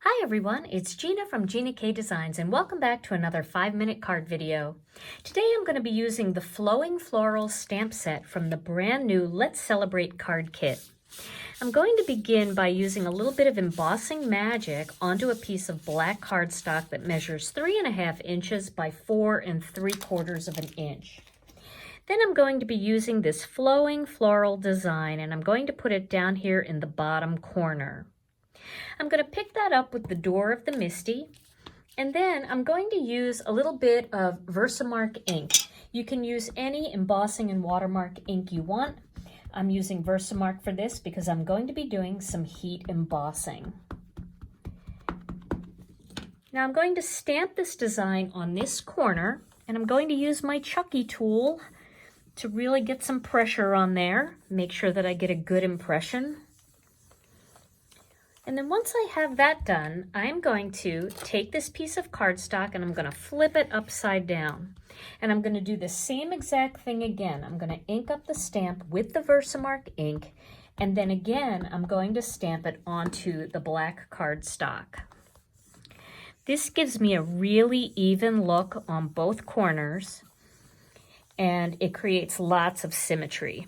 Hi everyone, it's Gina from Gina K Designs and welcome back to another 5-minute card video. Today I'm going to be using the Flowing Floral stamp set from the brand new Let's Celebrate card kit. I'm going to begin by using a little bit of embossing magic onto a piece of black cardstock that measures 3.5 inches by 4 3/4 of an inch. Then I'm going to be using this flowing floral design and I'm going to put it down here in the bottom corner. I'm going to pick that up with the Door of the Misty, and then I'm going to use a little bit of VersaMark ink. You can use any embossing and watermark ink you want. I'm using VersaMark for this because I'm going to be doing some heat embossing. Now I'm going to stamp this design on this corner, and I'm going to use my Chucky tool to really get some pressure on there, make sure that I get a good impression. And then once I have that done, I'm going to take this piece of cardstock and I'm going to flip it upside down. And I'm going to do the same exact thing again. I'm going to ink up the stamp with the VersaMark ink, and then again I'm going to stamp it onto the black cardstock. This gives me a really even look on both corners, and it creates lots of symmetry.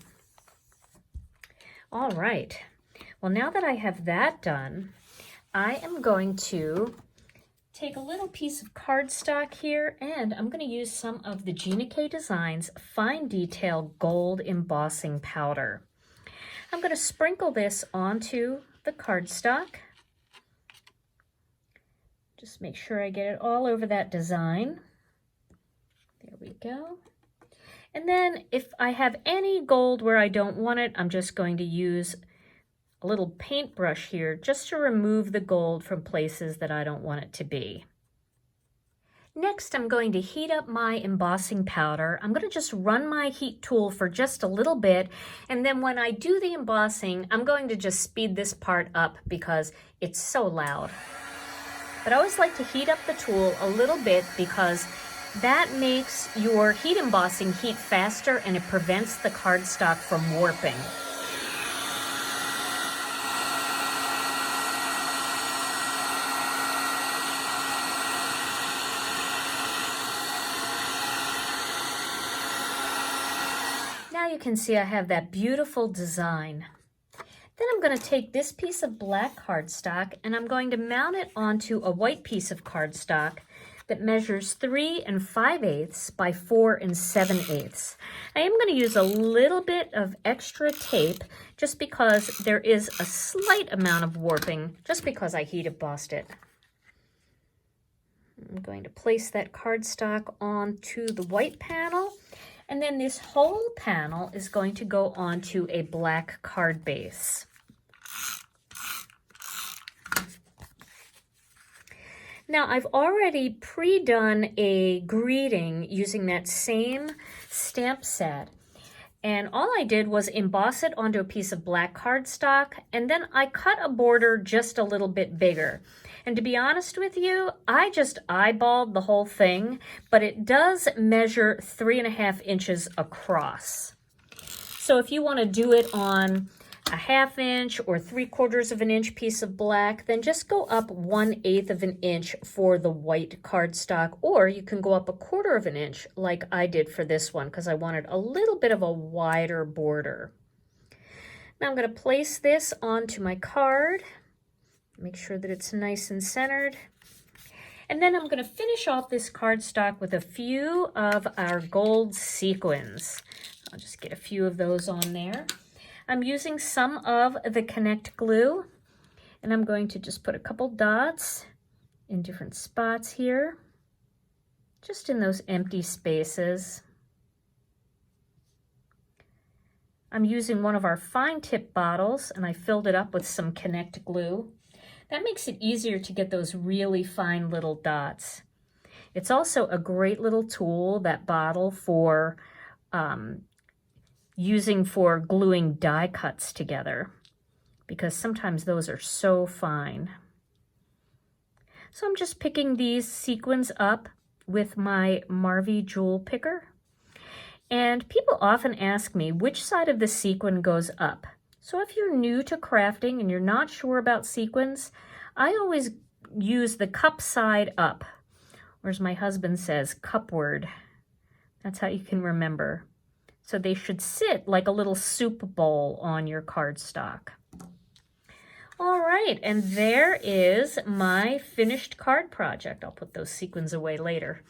All right. Well, now that I have that done, I am going to take a little piece of cardstock here, and I'm going to use some of the Gina K Designs Fine Detail Gold Embossing Powder. I'm going to sprinkle this onto the cardstock. Just make sure I get it all over that design. There we go. And then if I have any gold where I don't want it, I'm just going to use a little paintbrush here just to remove the gold from places that I don't want it to be. Next, I'm going to heat up my embossing powder. I'm going to just run my heat tool for just a little bit, and then when I do the embossing, I'm going to just speed this part up because it's so loud. But I always like to heat up the tool a little bit because that makes your heat embossing heat faster and it prevents the cardstock from warping. Now you can see I have that beautiful design. Then I'm going to take this piece of black cardstock and I'm going to mount it onto a white piece of cardstock that measures 3 5/8 by 4 7/8. I am going to use a little bit of extra tape just because there is a slight amount of warping just because I heat embossed it. I'm going to place that cardstock onto the white panel, and then this whole panel is going to go onto a black card base. Now I've already pre-done a greeting using that same stamp set, and all I did was emboss it onto a piece of black cardstock, and then I cut a border just a little bit bigger. And to be honest with you, I just eyeballed the whole thing, but it does measure 3.5 inches across. So if you want to do it on a 1/2 inch or 3/4 of an inch piece of black, then just go up 1/8 of an inch for the white cardstock, or you can go up 1/4 of an inch like I did for this one because I wanted a little bit of a wider border. Now I'm going to place this onto my card. Make sure that it's nice and centered. And then I'm going to finish off this cardstock with a few of our gold sequins. I'll just get a few of those on there. I'm using some of the Connect glue, and I'm going to just put a couple dots in different spots here, just in those empty spaces. I'm using one of our fine tip bottles, and I filled it up with some Connect glue. That makes it easier to get those really fine little dots. It's also a great little tool, that bottle, for using for gluing die cuts together, because sometimes those are so fine. So I'm just picking these sequins up with my Marvy jewel picker. And people often ask me which side of the sequin goes up. So if you're new to crafting and you're not sure about sequins, I always use the cup side up, or as my husband says, cupward. That's how you can remember. So they should sit like a little soup bowl on your cardstock. All right, and there is my finished card project. I'll put those sequins away later.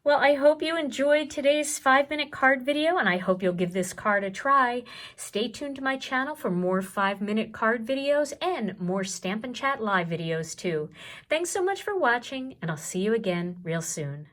Well, I hope you enjoyed today's 5-minute card video, and I hope you'll give this card a try. Stay tuned to my channel for more 5-minute card videos and more Stampin' Chat live videos too. Thanks so much for watching, and I'll see you again real soon.